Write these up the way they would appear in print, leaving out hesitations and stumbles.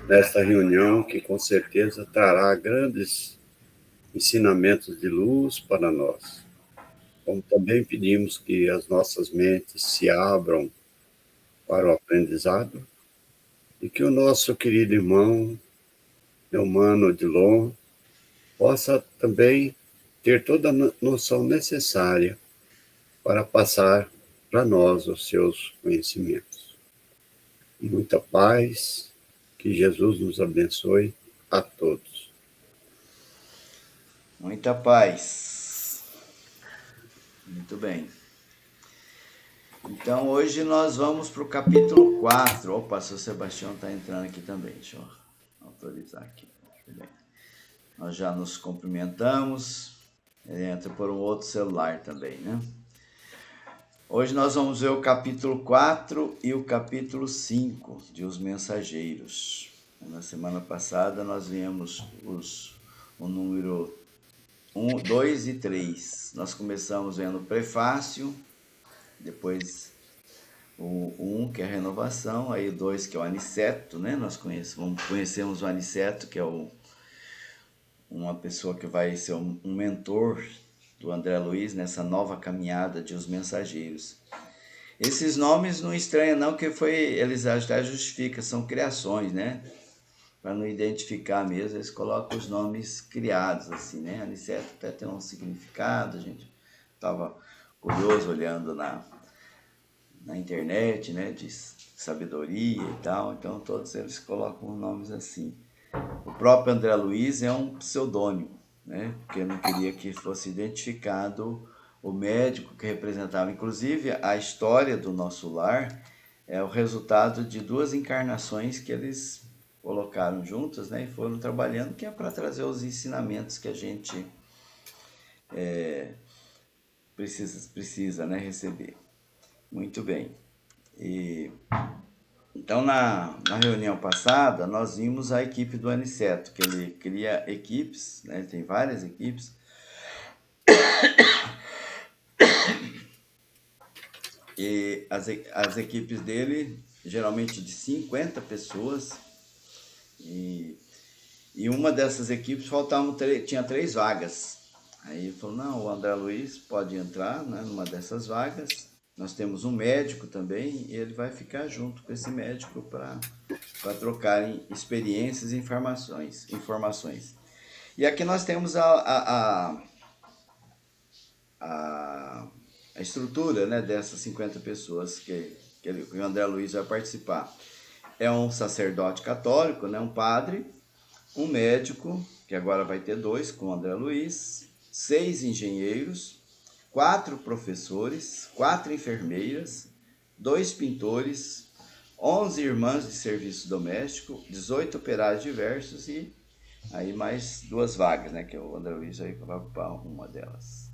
nesta reunião que com certeza trará grandes ensinamentos de luz para nós. Como também pedimos que as nossas mentes se abram para o aprendizado e que o nosso querido irmão, Eumano Odilon, possa também ter toda a noção necessária para passar para nós os seus conhecimentos. Muita paz, que Jesus nos abençoe a todos. Muita paz. Muito bem. Então hoje nós vamos para o capítulo 4. Opa, o seu Sebastião está entrando aqui também. Deixa eu autorizar aqui. Bem. Nós já nos cumprimentamos. Ele entra por um outro celular também, né? Hoje nós vamos ver o capítulo 4 e o capítulo 5 de Os Mensageiros. Na semana passada nós vimos o número 1, 2 e 3. Nós começamos vendo o prefácio, depois o 1, que é a renovação, aí o 2, que é o Aniceto, né? Nós conhecemos o Aniceto, que é uma pessoa que vai ser um mentor do André Luiz nessa nova caminhada de Os Mensageiros. Esses nomes não estranham não, que eles até justificam, são criações, né? Para não identificar mesmo, eles colocam os nomes criados, assim, né? Aniceto até tem um significado, a gente estava curioso olhando na internet, né? De sabedoria e tal, então todos eles colocam nomes assim. O próprio André Luiz é um pseudônimo, né? Porque não queria que fosse identificado o médico que representava. Inclusive, a história do nosso lar é o resultado de 2 encarnações que eles colocaram juntas, né? E foram trabalhando, que é para trazer os ensinamentos que a gente precisa, né? Receber. Muito bem. Então, na reunião passada, nós vimos a equipe do Aniceto, que ele cria equipes, né? Ele tem várias equipes. E as equipes dele, geralmente de 50 pessoas, e uma dessas equipes tinha 3 vagas. Aí ele falou, não, o André Luiz pode entrar, né, numa dessas vagas. Nós temos um médico também, e ele vai ficar junto com esse médico para trocarem experiências e informações. E aqui nós temos a estrutura, né, dessas 50 pessoas que o André Luiz vai participar. É um sacerdote católico, né, um padre, um médico, que agora vai ter 2 com o André Luiz, 6 engenheiros, 4 professores, 4 enfermeiras, 2 pintores, 11 irmãs de serviço doméstico, 18 operários diversos e aí mais 2 vagas, né, que o André Luiz vai ocupar uma delas.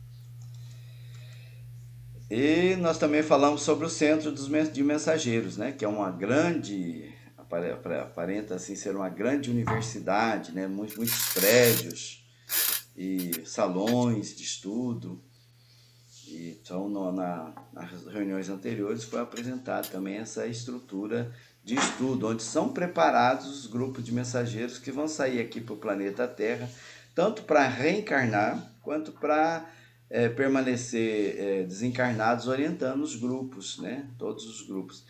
E nós também falamos sobre o Centro de Mensageiros, né, que é uma grande, aparenta assim ser uma grande universidade, né, muitos prédios e salões de estudo. Então, nas reuniões anteriores foi apresentada também essa estrutura de estudo, onde são preparados os grupos de mensageiros que vão sair aqui para o planeta Terra, tanto para reencarnar, quanto para permanecer desencarnados, orientando os grupos, né? Todos os grupos.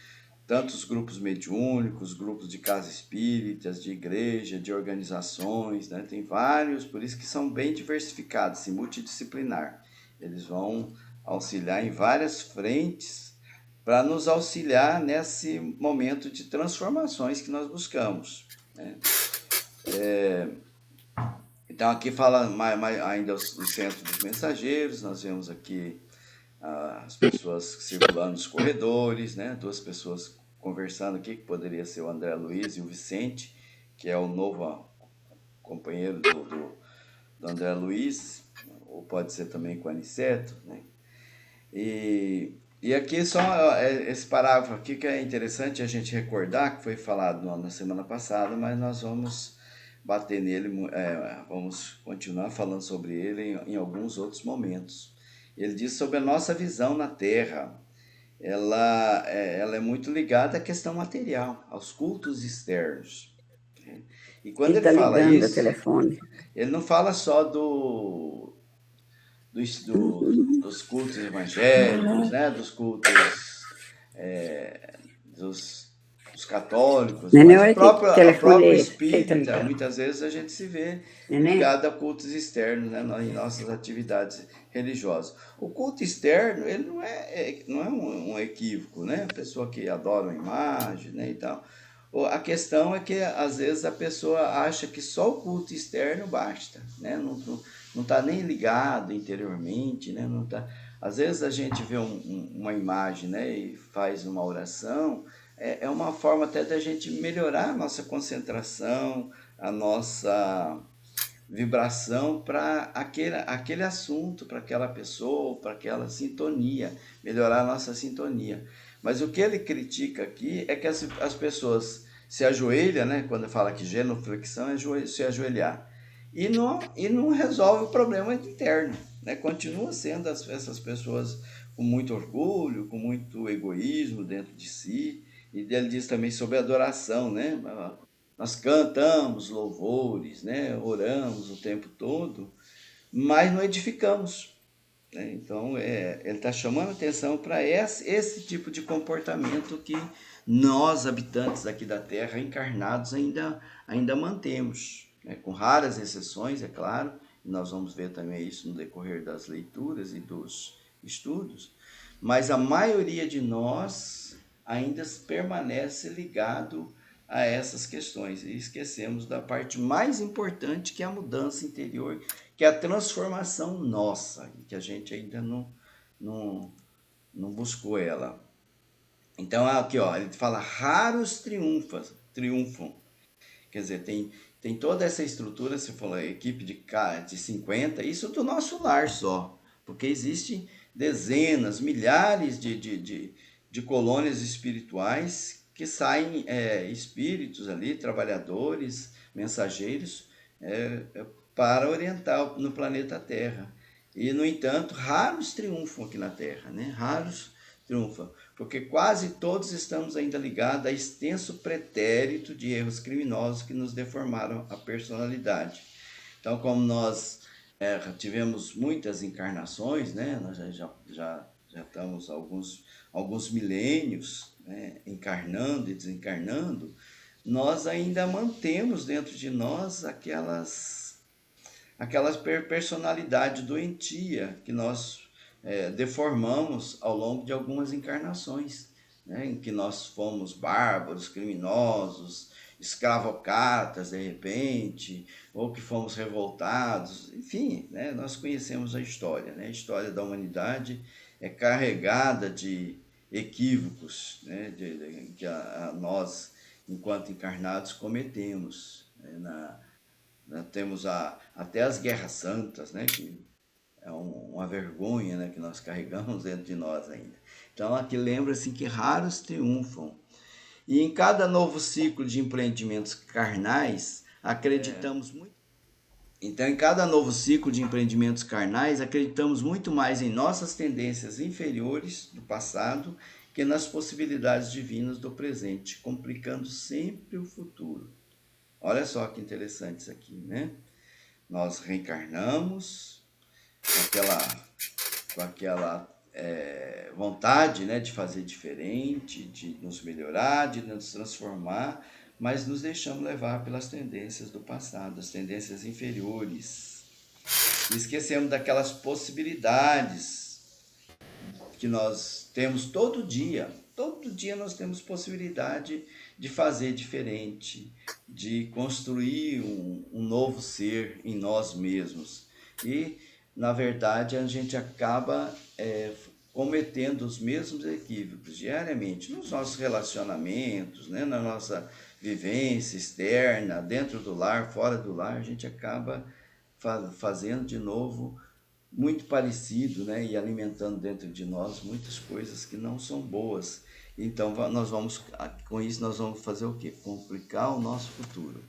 Tanto os grupos mediúnicos, grupos de casas espíritas, de igreja, de organizações, né? Tem vários, por isso que são bem diversificados, assim, multidisciplinar. Eles vão auxiliar em várias frentes para nos auxiliar nesse momento de transformações que nós buscamos, né? Então aqui fala ainda o Centro dos Mensageiros, nós vemos aqui as pessoas circulando nos corredores, né? 2 pessoas conversando aqui, que poderia ser o André Luiz e o Vicente, que é o novo companheiro do André Luiz, ou pode ser também com o Aniceto, né? E aqui só esse parágrafo aqui que é interessante a gente recordar, que foi falado na semana passada, mas nós vamos bater nele, vamos continuar falando sobre ele em alguns outros momentos. Ele diz sobre a nossa visão na Terra. Ela é muito ligada à questão material, aos cultos externos. E quando Ele ele está fala ligando o isso, telefone. ele não fala só dos cultos evangélicos, né? Dos cultos dos católicos, Neném, mas olha aqui, que a telefone própria é esse? Quem está espírita, ligando? muitas vezes a gente se vê Neném? ligado a cultos externos, né? Em nossas atividades religiosas. O culto externo, ele não é um equívoco, né? A pessoa que adora uma imagem, né, e tal. A questão é que, às vezes, a pessoa acha que só o culto externo basta, né? Não está nem ligado interiormente, né? Não tá... Às vezes a gente vê uma imagem, né, e faz uma oração, é uma forma até da gente melhorar a nossa concentração, a nossa vibração para aquele assunto, para aquela pessoa, para aquela sintonia, melhorar a nossa sintonia. Mas o que ele critica aqui é que as pessoas se ajoelham, né? Quando fala que genuflexão é se ajoelhar, e não resolve o problema interno, né? Continua sendo essas pessoas com muito orgulho, com muito egoísmo dentro de si. E ele diz também sobre adoração, né? Nós cantamos louvores, né? Oramos o tempo todo, mas não edificamos, né? Então, ele está chamando atenção para esse tipo de comportamento que nós, habitantes aqui da Terra, encarnados, ainda mantemos, né? Com raras exceções, é claro, e nós vamos ver também isso no decorrer das leituras e dos estudos, mas a maioria de nós ainda permanece ligado a essas questões e esquecemos da parte mais importante, que é a mudança interior, que é a transformação nossa, que a gente ainda não, não buscou ela. Então aqui, ó, ele fala raros triunfam. Quer dizer, tem toda essa estrutura, você falou, a equipe de 50, isso do nosso lar só, porque existem dezenas, milhares de colônias espirituais que saem espíritos ali, trabalhadores, mensageiros, para orientar no planeta Terra. E, no entanto, raros triunfam aqui na Terra, né? Raros triunfam, porque quase todos estamos ainda ligados a extenso pretérito de erros criminosos que nos deformaram a personalidade. Então, como nós tivemos muitas encarnações, né? Nós já estamos alguns milênios, né, encarnando e desencarnando, nós ainda mantemos dentro de nós aquelas personalidade doentia que nós deformamos ao longo de algumas encarnações, né, em que nós fomos bárbaros, criminosos, escravocratas de repente, ou que fomos revoltados, enfim, né, nós conhecemos a história, né? A história da humanidade é carregada de equívocos, né, que nós, enquanto encarnados, cometemos, né? Temos até as guerras santas, né, que é uma vergonha, né, que nós carregamos dentro de nós ainda. Então aqui lembra-se que raros triunfam. E em cada novo ciclo de empreendimentos carnais, acreditamos muito. Então, em cada novo ciclo de empreendimentos carnais, acreditamos muito mais em nossas tendências inferiores do passado que nas possibilidades divinas do presente, complicando sempre o futuro. Olha só que interessante isso aqui, né? Nós reencarnamos com aquela vontade, né, de fazer diferente, de nos melhorar, de nos transformar, mas nos deixamos levar pelas tendências do passado, as tendências inferiores. E esquecemos daquelas possibilidades que nós temos todo dia. Todo dia nós temos possibilidade de fazer diferente, de construir um novo ser em nós mesmos. E, na verdade, a gente acaba cometendo os mesmos equívocos diariamente nos nossos relacionamentos, né? Na nossa vivência externa, dentro do lar, fora do lar, a gente acaba fazendo de novo muito parecido, né? E alimentando dentro de nós muitas coisas que não são boas. Então, com isso, nós vamos fazer o quê? Complicar o nosso futuro.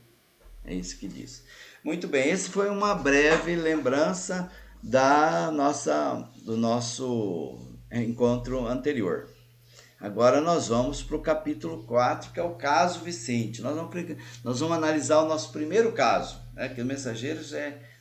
É isso que diz. Muito bem, esse foi uma breve lembrança do nosso encontro anterior. Agora nós vamos para o capítulo 4, que é o caso Vicente. Nós vamos analisar o nosso primeiro caso, né? Que os mensageiros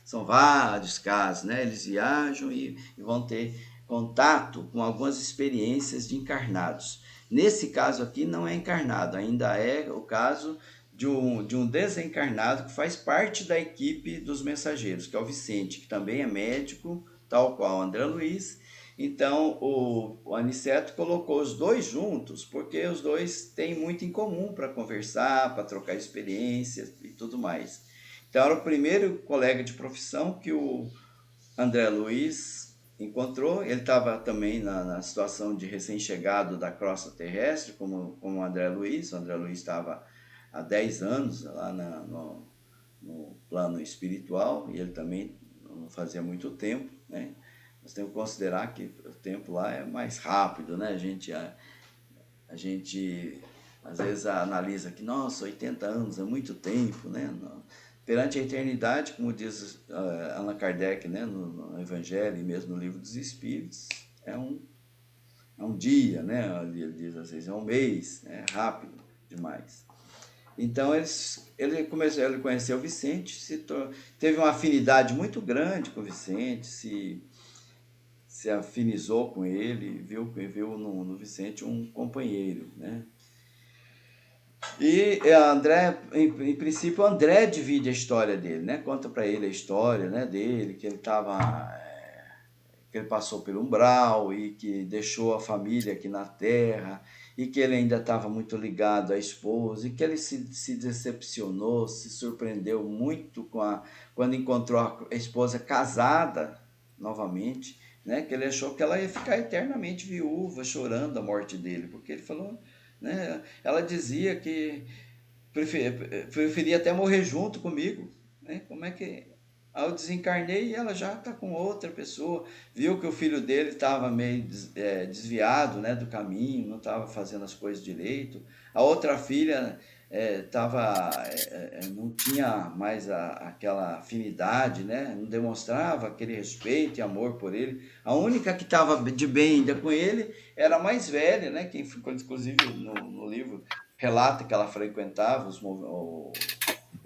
são vários casos, né? Eles viajam e vão ter contato com algumas experiências de encarnados. Nesse caso aqui não é encarnado, ainda é o caso de um desencarnado que faz parte da equipe dos mensageiros, que é o Vicente, que também é médico, tal qual o André Luiz. Então, o Aniceto colocou os dois juntos, porque os dois têm muito em comum para conversar, para trocar experiências e tudo mais. Então, era o primeiro colega de profissão que o André Luiz encontrou. Ele estava também na situação de recém-chegado da crosta terrestre, como o André Luiz. O André Luiz estava há 10 anos lá no plano espiritual, e ele também não fazia muito tempo, né? Nós temos que considerar que o tempo lá é mais rápido, né? A gente às vezes analisa que, nossa, 80 anos é muito tempo, né? Perante a eternidade, como diz Allan Kardec, né? No Evangelho e mesmo no Livro dos Espíritos, é um dia, né? Ele diz às vezes, é um mês, é rápido demais. Então ele conheceu o Vicente, teve uma afinidade muito grande com o Vicente, se afinizou com ele, viu no Vicente um companheiro, né? E André, em princípio, o André divide a história dele, né? Conta para ele a história, né, dele, que ele passou pelo umbral e que deixou a família aqui na Terra, e que ele ainda estava muito ligado à esposa, e que ele se decepcionou, se surpreendeu muito quando encontrou a esposa casada novamente, né? Que ele achou que ela ia ficar eternamente viúva, chorando a morte dele, porque ele falou, né? Ela dizia que preferia até morrer junto comigo, né? Como é que eu desencarnei e ela já está com outra pessoa, viu que o filho dele estava meio desviado, né, do caminho, não estava fazendo as coisas direito, a outra filha não tinha mais aquela afinidade, né, não demonstrava aquele respeito e amor por ele, a única que estava de bem ainda com ele era a mais velha, né, que inclusive no livro relata que ela frequentava o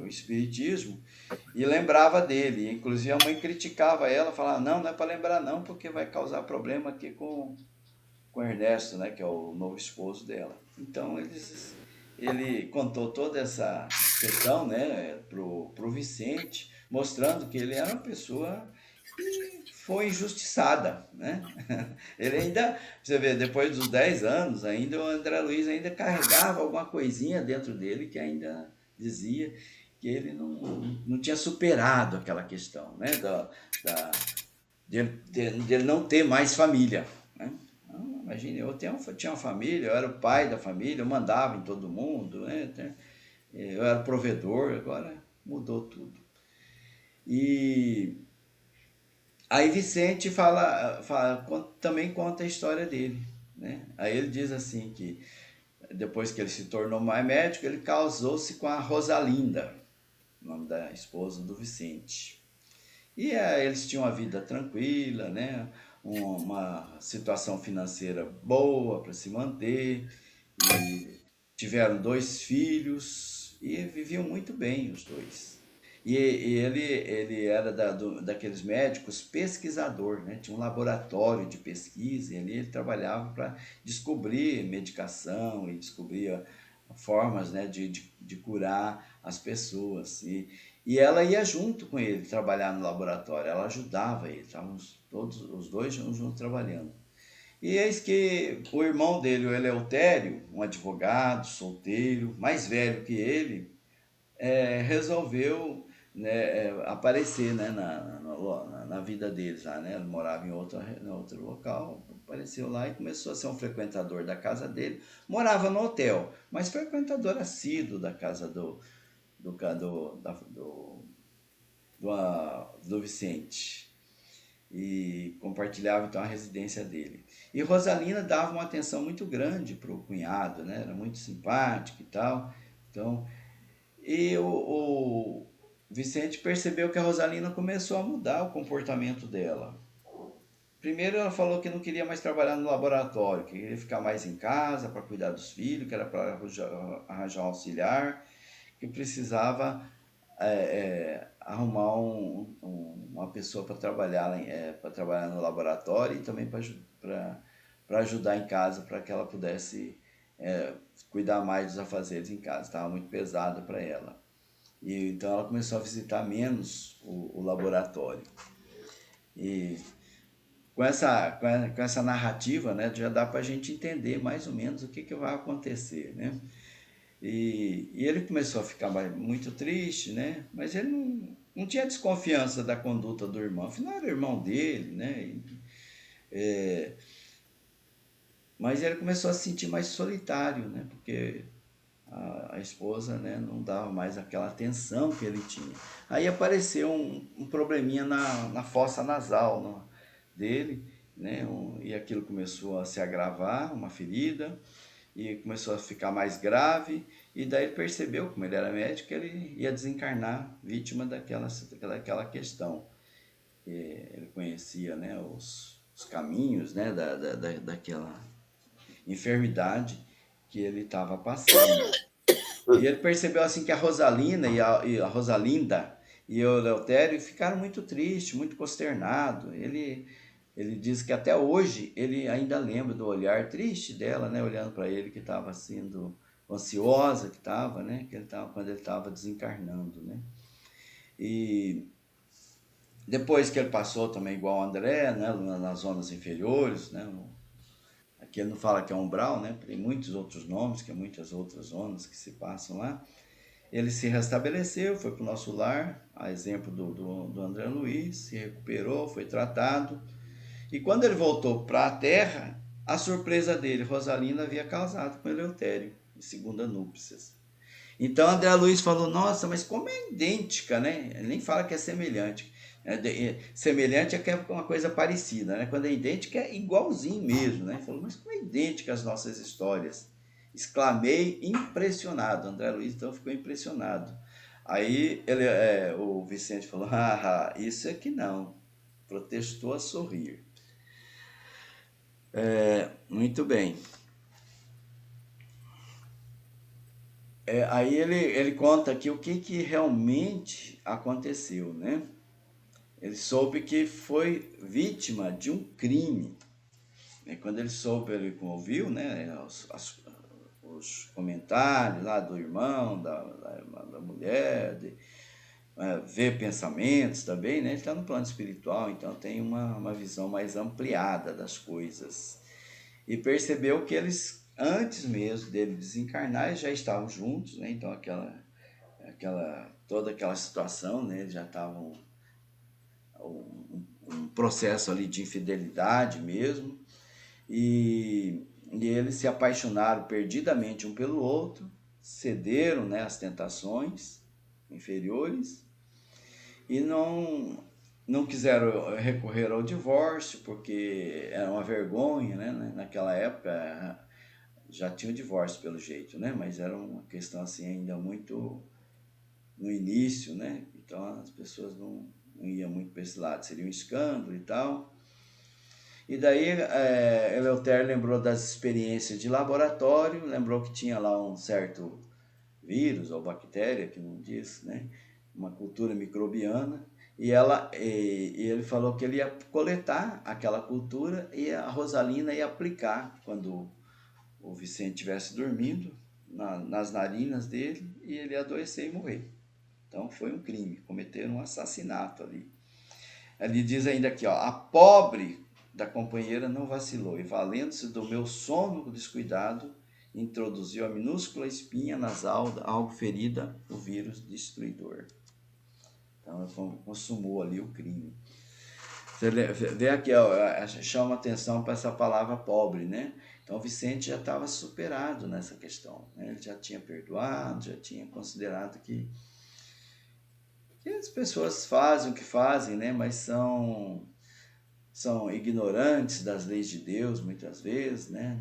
espiritismo e lembrava dele. Inclusive a mãe criticava ela, falava, não é para lembrar não, porque vai causar problema aqui com o Ernesto, né, que é o novo esposo dela. Então ele contou toda essa questão, né, pro Vicente, mostrando que ele era uma pessoa que foi injustiçada, né? Ele ainda, você vê, depois dos 10 anos, ainda o André Luiz ainda carregava alguma coisinha dentro dele que ainda dizia que ele não tinha superado aquela questão, né? De ele não ter mais família, né? Imagine, eu tinha uma família, eu era o pai da família, eu mandava em todo mundo, né? Eu era provedor, agora mudou tudo. E aí Vicente também conta a história dele, né? Aí ele diz assim que depois que ele se tornou mais médico, ele casou-se com a Rosalinda, o nome da esposa do Vicente. E eles tinham uma vida tranquila, né? Uma situação financeira boa para se manter, e tiveram 2 filhos e viviam muito bem os dois. E ele era daqueles médicos pesquisador, né? Tinha um laboratório de pesquisa e ali ele trabalhava para descobrir medicação e descobrir formas, né, de curar as pessoas. E ela ia junto com ele trabalhar no laboratório, ela ajudava ele, estávamos todos os dois juntos trabalhando. E eis que o irmão dele, o Eleutério, um advogado, solteiro, mais velho que ele, resolveu, né, aparecer, né, na vida deles lá, né? Ele morava em outro local, apareceu lá e começou a ser um frequentador da casa dele. Morava no hotel, mas frequentador assíduo da casa do Vicente. E compartilhava então a residência dele. E Rosalina dava uma atenção muito grande para o cunhado, né? Era muito simpático e tal. Então, e o Vicente percebeu que a Rosalina começou a mudar o comportamento dela, primeiro ela falou que não queria mais trabalhar no laboratório, que queria ficar mais em casa para cuidar dos filhos, que era para arranjar um auxiliar, que precisava arrumar uma pessoa para trabalhar, para trabalhar no laboratório e também para ajudar em casa, para que ela pudesse cuidar mais dos afazeres em casa. Estava muito pesado para ela. E então ela começou a visitar menos o laboratório. E com essa narrativa, né, já dá para a gente entender mais ou menos o que vai acontecer, né? E ele começou a ficar muito triste, né? Mas ele não tinha desconfiança da conduta do irmão, afinal era irmão dele, né? Mas ele começou a se sentir mais solitário, né? Porque a esposa, né, não dava mais aquela atenção que ele tinha. Aí apareceu um probleminha na fossa nasal dele, né? E aquilo começou a se agravar, uma ferida, e começou a ficar mais grave, e daí ele percebeu, como ele era médico, que ele ia desencarnar vítima daquela questão. Ele conhecia, né, os caminhos, né, daquela enfermidade que ele estava passando. E ele percebeu assim que a Rosalina e a Rosalinda e o Eleutério ficaram muito tristes, muito consternados. Ele diz que até hoje ele ainda lembra do olhar triste dela, né, olhando para ele, que estava sendo ansiosa, que estava, né, quando ele estava desencarnando, né. E depois que ele passou também igual o André, né, nas zonas inferiores, né, aqui ele não fala que é umbral, né, tem muitos outros nomes, que é muitas outras zonas que se passam lá. Ele se restabeleceu, foi para o nosso lar, a exemplo do André Luiz, se recuperou, foi tratado. E quando ele voltou para a Terra, a surpresa dele, Rosalina havia casado com Eleutério, em segunda núpcias. Então André Luiz falou, nossa, mas como é idêntica, né? Ele nem fala que é semelhante. Semelhante é que é uma coisa parecida, né? Quando é idêntica é igualzinho mesmo, né? Ele falou, mas como é idêntica as nossas histórias? Exclamei, impressionado. André Luiz então ficou impressionado. Aí o Vicente falou, isso é que não. Protestou a sorrir. Muito bem. Aí ele conta aqui o que realmente aconteceu, né? Ele soube que foi vítima de um crime. Quando ele soube, ele ouviu, né, os comentários lá do irmão, da mulher, ver pensamentos também, né? Ele está no plano espiritual, então tem uma visão mais ampliada das coisas. E percebeu que eles, antes mesmo dele desencarnar, já estavam juntos, né? Então toda aquela situação, né? Eles já estavam um processo ali de infidelidade mesmo, e eles se apaixonaram perdidamente um pelo outro, cederam, né, às tentações inferiores e não quiseram recorrer ao divórcio, porque era uma vergonha, né? Naquela época já tinha o divórcio pelo jeito, né? Mas era uma questão assim ainda muito no início, né? Então as pessoas não iam muito para esse lado, seria um escândalo e tal. E daí Eleutério lembrou das experiências de laboratório, lembrou que tinha lá um certo vírus ou bactéria, que não diz, né? Uma cultura microbiana, e ele falou que ele ia coletar aquela cultura e a Rosalina ia aplicar quando o Vicente estivesse dormindo nas narinas dele, e ele ia adoecer e morrer. Então foi um crime, cometeram um assassinato ali. Ele diz ainda aqui, ó, a pobre da companheira não vacilou, e valendo-se do meu sono descuidado, introduziu a minúscula espinha nasal, algo ferida, o vírus destruidor. Então consumou ali o crime. Você vê aqui, ó, chama atenção para essa palavra pobre, né? Então Vicente já estava superado nessa questão, né? Ele já tinha perdoado, já tinha considerado que as pessoas fazem o que fazem, né? Mas são ignorantes das leis de Deus, muitas vezes, né?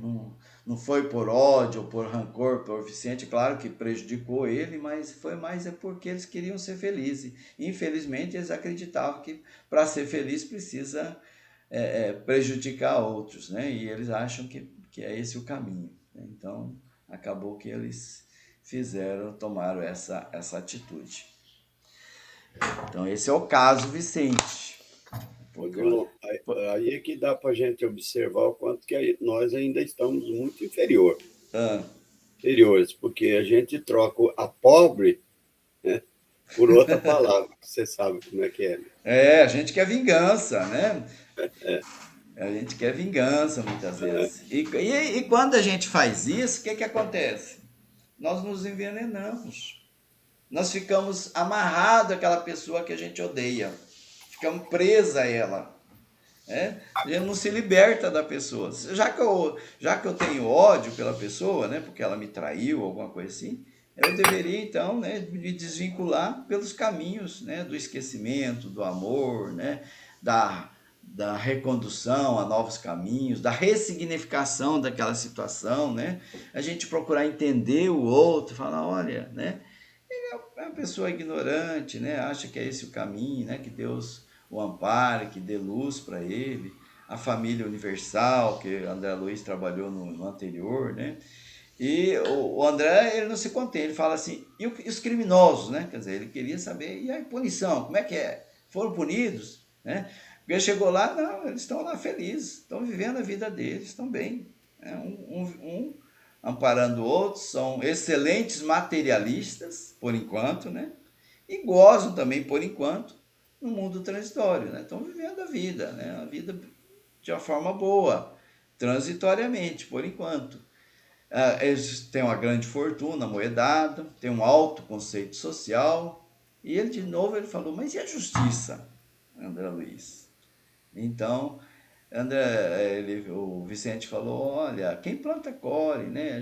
Não foi por ódio ou por rancor por Vicente, claro que prejudicou ele, mas foi mais porque eles queriam ser felizes. Infelizmente, eles acreditavam que para ser feliz precisa prejudicar outros, né? E eles acham que é esse o caminho, né? Então, acabou que eles tomaram essa atitude. Então, esse é o caso Vicente. Irmão, aí é que dá para a gente observar o quanto que nós ainda estamos muito inferiores, porque a gente troca a pobre, né, por outra palavra, que você sabe como é que é. A gente quer vingança, né? A gente quer vingança muitas vezes. E quando a gente faz isso, o que acontece? Nós nos envenenamos. Nós ficamos amarrados àquela pessoa que a gente odeia. Ficamos presos a ela. Né? A gente não se liberta da pessoa. Já que eu tenho ódio pela pessoa, né, porque ela me traiu, alguma coisa assim, eu deveria, então, né, me desvincular pelos caminhos, né, do esquecimento, do amor, né, da recondução a novos caminhos, da ressignificação daquela situação, né? A gente procurar entender o outro, falar, olha, né, é uma pessoa ignorante, né? Acha que é esse o caminho, né? Que Deus o ampare, que dê luz para ele. A família universal, que André Luiz trabalhou no anterior, né? E o André, ele não se contém, ele fala assim, e os criminosos, né? Quer dizer, ele queria saber, e a punição, como é que é? Foram punidos, né? Porque chegou lá, não, eles estão lá felizes, estão vivendo a vida deles, estão bem. Um amparando outros, são excelentes materialistas, por enquanto, né? E gozam também, por enquanto, no mundo transitório, né? Estão vivendo a vida, né? A vida de uma forma boa, transitoriamente, por enquanto. Eles têm uma grande fortuna, moedado, têm um alto conceito social, e ele, de novo, ele falou, mas e a justiça, André Luiz? Então, o Vicente falou, olha, quem planta colhe, né?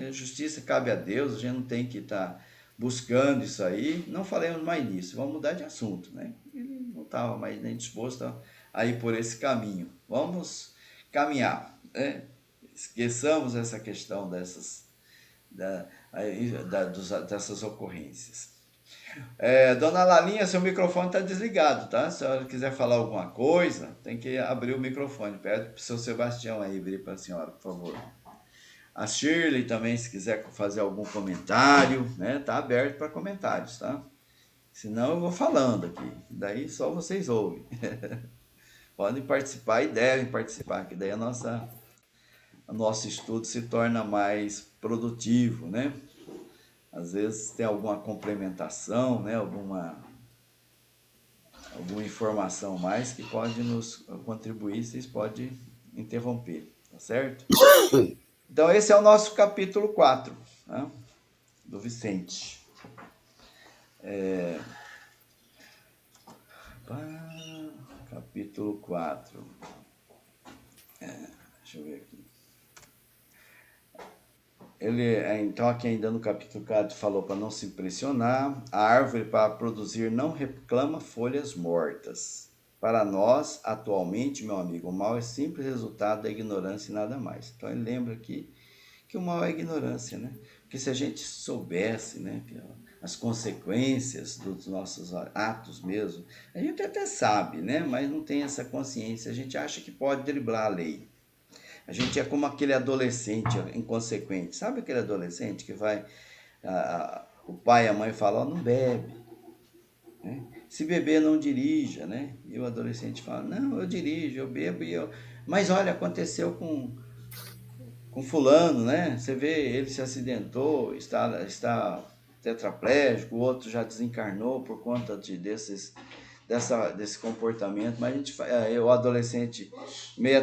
A justiça cabe a Deus, a gente não tem que estar buscando isso aí. Não falemos mais nisso, vamos mudar de assunto, né? Ele não estava mais nem disposto a ir por esse caminho. Vamos caminhar, né? Esqueçamos essa questão dessas ocorrências. Dona Lalinha, seu microfone está desligado, tá? Se a senhora quiser falar alguma coisa, tem que abrir o microfone. Pede para o seu Sebastião aí abrir para a senhora, por favor. A Shirley também, se quiser fazer algum comentário, né? Tá aberto para comentários, tá? Senão eu vou falando aqui. Daí só vocês ouvem. Podem participar e devem participar, que daí o nosso estudo se torna mais produtivo, né? Às vezes tem alguma complementação, né? Alguma informação mais que pode nos contribuir, vocês podem interromper, tá certo? Então, esse é o nosso capítulo 4, né? Do Vicente. Capítulo 4. Deixa eu ver aqui. Então, aqui ainda no capítulo 4, falou para não se impressionar. A árvore para produzir não reclama folhas mortas. Para nós, atualmente, meu amigo, o mal é simples resultado da ignorância e nada mais. Então, ele lembra aqui que o mal é a ignorância, né? Porque se a gente soubesse, né, as consequências dos nossos atos mesmo, a gente até sabe, né? Mas não tem essa consciência. A gente acha que pode driblar a lei. A gente é como aquele adolescente inconsequente. Sabe aquele adolescente que vai... o pai e a mãe falam, não bebe. Né? Se beber, não dirija, né? E o adolescente fala, não, eu dirijo, eu bebo e eu... Mas olha, aconteceu com fulano, né? Você vê, ele se acidentou, está tetraplégico, o outro já desencarnou por conta desse comportamento. Mas a gente, o adolescente meio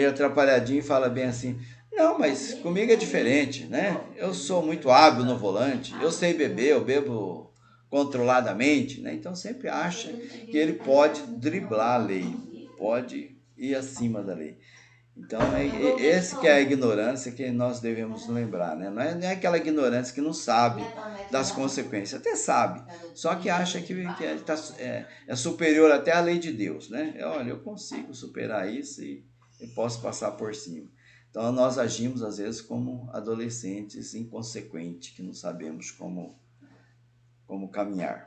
atrapalhadinho fala bem assim, não, mas comigo é diferente, né? Eu sou muito hábil no volante, eu sei beber, eu bebo controladamente, né? Então sempre acha que ele pode driblar a lei, pode ir acima da lei. Então, esse que é a ignorância que nós devemos lembrar, né? Não é aquela ignorância que não sabe das consequências, até sabe, só que acha que é superior até à lei de Deus, né? Olha, eu consigo superar isso e posso passar por cima. Então, nós agimos, às vezes, como adolescentes inconsequentes, que não sabemos como caminhar.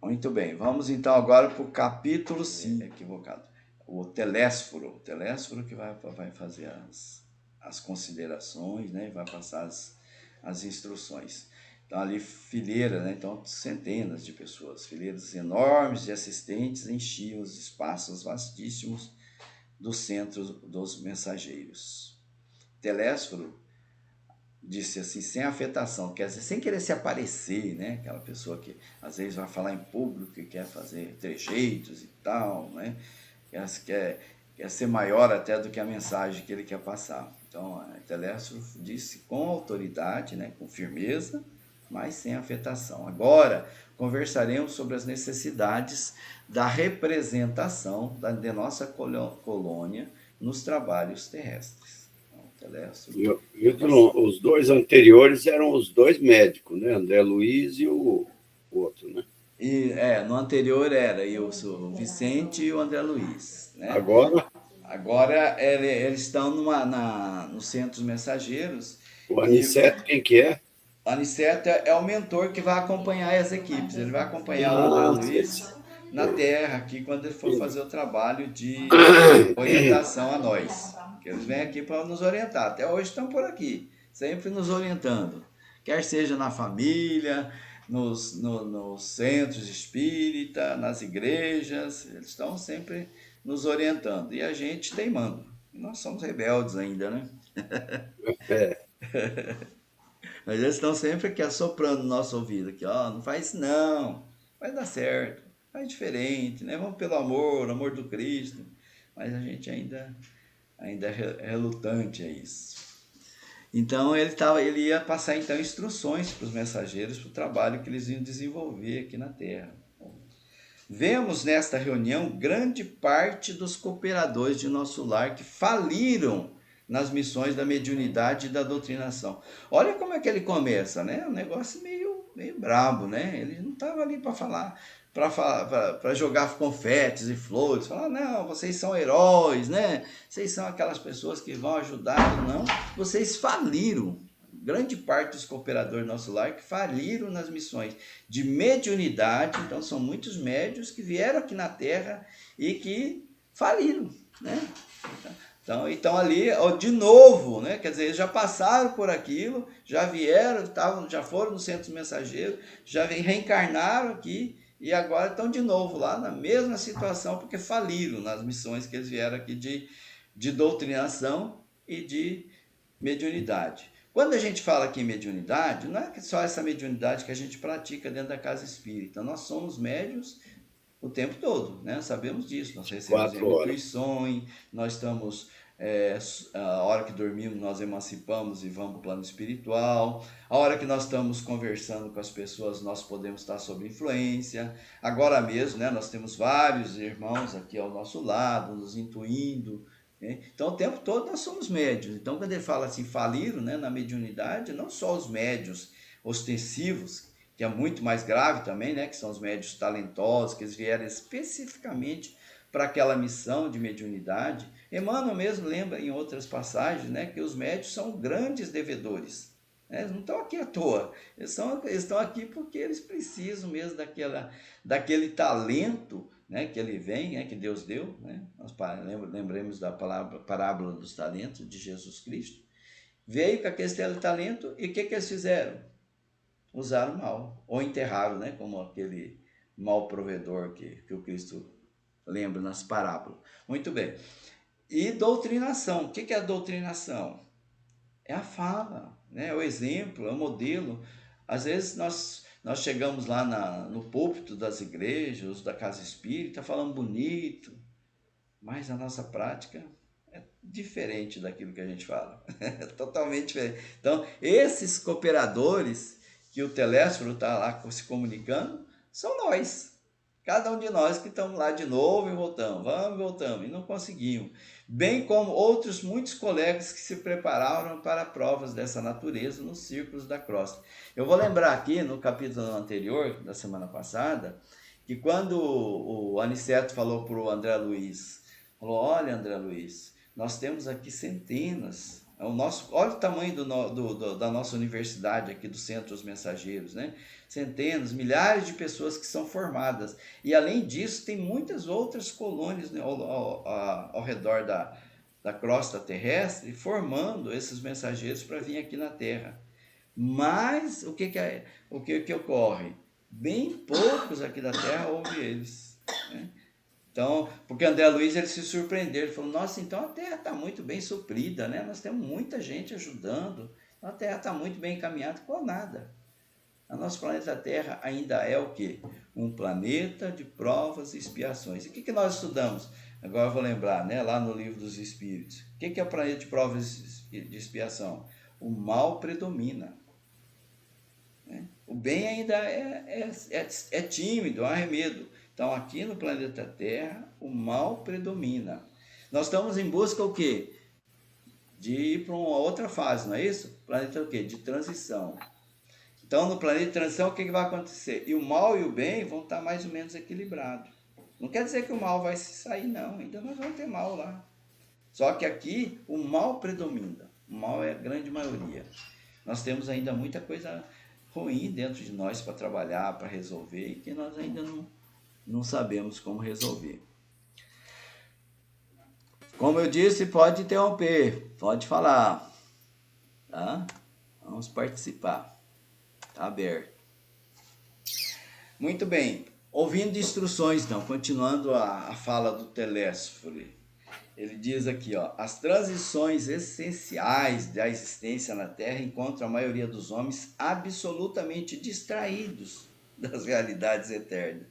Muito bem, vamos então agora para o capítulo 5, equivocado. O Telésforo que vai fazer as considerações, né? Vai passar as instruções. Então, ali fileiras, né? Então, centenas de pessoas, fileiras enormes de assistentes enchiam os espaços vastíssimos do centro dos mensageiros. Telésforo disse assim, sem afetação, quer dizer, sem querer se aparecer, né? Aquela pessoa que às vezes vai falar em público e quer fazer trejeitos e tal, né? Quer ser maior até do que a mensagem que ele quer passar. Então, Telésforo disse com autoridade, né? Com firmeza, mas sem afetação. Agora, conversaremos sobre as necessidades da representação de nossa colônia nos trabalhos terrestres. Os dois anteriores eram os dois médicos, né? André Luiz e o outro, né? No anterior era o Vicente e o André Luiz, né? Agora, Agora eles estão nos centros mensageiros o e Aniceto, quem que é? o Aniceto é o mentor que vai acompanhar as equipes. Ele vai acompanhar o André Ah, Luiz na Terra aqui quando ele for fazer o trabalho de orientação a nós. Que eles vêm aqui para nos orientar. Até hoje estão por aqui, sempre nos orientando. Quer seja na família, nos centros espíritas, nas igrejas, eles estão sempre nos orientando. E a gente teimando. Nós somos rebeldes ainda, né? É, Mas eles estão sempre aqui assoprando no nosso ouvido, aqui, ó, não faz isso não, vai dar certo, faz diferente, né? Vamos pelo amor do Cristo. Mas a gente ainda é relutante a isso. Então ele ia passar então instruções para os mensageiros para o trabalho que eles iam desenvolver aqui na Terra. Vemos nesta reunião grande parte dos cooperadores de nosso lar que faliram nas missões da mediunidade e da doutrinação. Olha como é que ele começa, né? Um negócio meio brabo, né? Ele não estava ali para falar, para jogar confetes e flores, falar, não, vocês são heróis, né? Vocês são aquelas pessoas que vão ajudar, não. Vocês faliram. Grande parte dos cooperadores do nosso lar que faliram nas missões de mediunidade. Então, são muitos médios que vieram aqui na Terra e que faliram, né? Então ali, de novo, né? Quer dizer, eles já passaram por aquilo, já vieram, já foram no centro mensageiro, já reencarnaram aqui e agora estão de novo lá na mesma situação, porque faliram nas missões que eles vieram aqui de doutrinação e de mediunidade. Quando a gente fala aqui em mediunidade, não é só essa mediunidade que a gente pratica dentro da casa espírita. Nós somos médios o tempo todo, né? Sabemos disso. Nós recebemos intuições, nós estamos, a hora que dormimos, nós emancipamos e vamos para o plano espiritual. A hora que nós estamos conversando com as pessoas, nós podemos estar sob influência. Agora mesmo, né? Nós temos vários irmãos aqui ao nosso lado, nos intuindo. Então, o tempo todo nós somos médios. Então, quando ele fala assim, faliram, né, na mediunidade, não só os médios ostensivos, que é muito mais grave também, né, que são os médios talentosos, que eles vieram especificamente para aquela missão de mediunidade. Emmanuel mesmo lembra em outras passagens, né, que os médios são grandes devedores. Eles não estão aqui à toa, eles estão aqui porque eles precisam mesmo daquele talento, né, que ele vem, que Deus deu, né? Nós lembremos da parábola dos talentos de Jesus Cristo. Veio com aquele talento e o que eles fizeram? Usaram mal, ou enterraram, né, como aquele mau provedor que o Cristo lembra nas parábolas. Muito bem. E doutrinação. O que é a doutrinação? É a fala, né? É o exemplo, é o modelo. Às vezes nós chegamos lá no púlpito das igrejas, da casa espírita, falando bonito, mas a nossa prática é diferente daquilo que a gente fala. É totalmente diferente. Então, esses cooperadores que o Telésforo está lá se comunicando, são nós. Cada um de nós que estamos lá de novo e voltamos, vamos e voltamos, e não conseguimos. Bem como outros muitos colegas que se prepararam para provas dessa natureza nos círculos da crosta. Eu vou lembrar aqui, no capítulo anterior, da semana passada, que quando o Aniceto falou para o André Luiz, falou, olha, André Luiz, nós temos aqui centenas Olha o tamanho da nossa universidade aqui, dos centros mensageiros, né? Centenas, milhares de pessoas que são formadas. E além disso, tem muitas outras colônias, né, ao redor da crosta terrestre, formando esses mensageiros para vir aqui na Terra. Mas o que ocorre? Bem poucos aqui da Terra ouvem eles, né? Então, porque André Luiz ele se surpreendeu, ele falou: nossa, então a Terra está muito bem suprida, né? Nós temos muita gente ajudando, a Terra está muito bem encaminhada. Por nada. O nosso planeta Terra ainda é o quê? Um planeta de provas e expiações. E o que nós estudamos? Agora eu vou lembrar, né? Lá no Livro dos Espíritos. O que é o planeta de provas de expiação? O mal predomina, né? O bem ainda é tímido, há medo. Então, aqui no planeta Terra, o mal predomina. Nós estamos em busca o quê? De ir para uma outra fase, não é isso? Planeta o quê? De transição. Então, no planeta de transição, o que vai acontecer? E o mal e o bem vão estar mais ou menos equilibrados. Não quer dizer que o mal vai se sair, não. Ainda nós vamos ter mal lá. Só que aqui, o mal predomina. O mal é a grande maioria. Nós temos ainda muita coisa ruim dentro de nós para trabalhar, para resolver, e que nós ainda não sabemos como resolver. Como eu disse, pode interromper, pode falar, tá? Vamos participar, tá aberto. Muito bem, ouvindo instruções, então, continuando a fala do Telésforo. Ele diz aqui, ó, as transições essenciais da existência na Terra encontram a maioria dos homens absolutamente distraídos das realidades eternas.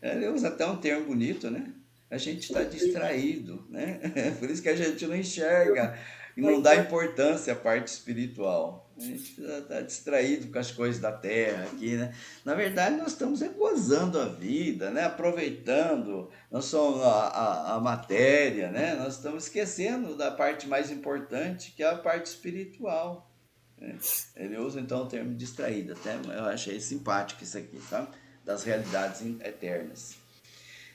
Ele usa até um termo bonito, né? A gente está distraído, né? Por isso que a gente não enxerga e não dá importância à parte espiritual. A gente está distraído com as coisas da Terra aqui, né? Na verdade, nós estamos gozando a vida, né? Aproveitando, nós somos a matéria, né? Nós estamos esquecendo da parte mais importante, que é a parte espiritual, né? Ele usa então o termo distraído, até eu achei simpático isso aqui, tá? Das realidades eternas.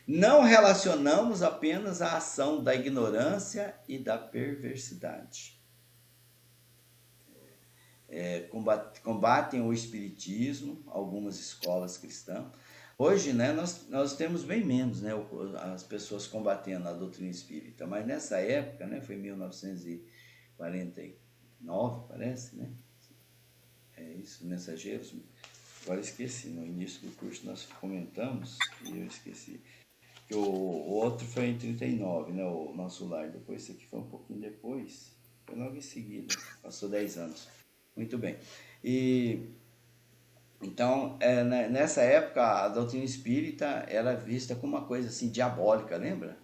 Não relacionamos apenas a ação da ignorância e da perversidade. Combatem o espiritismo, algumas escolas cristãs. Hoje, né, nós temos bem menos, né, as pessoas combatendo a doutrina espírita, mas nessa época, né, foi em 1949, parece, né? É isso, Mensageiros. Agora esqueci, no início do curso nós comentamos e eu esqueci. Que o outro foi em 39, né, o Nosso Lar. Depois, esse aqui foi um pouquinho depois, foi logo em seguida, passou 10 anos. Muito bem. E então, nessa época, a doutrina espírita era vista como uma coisa assim diabólica, lembra?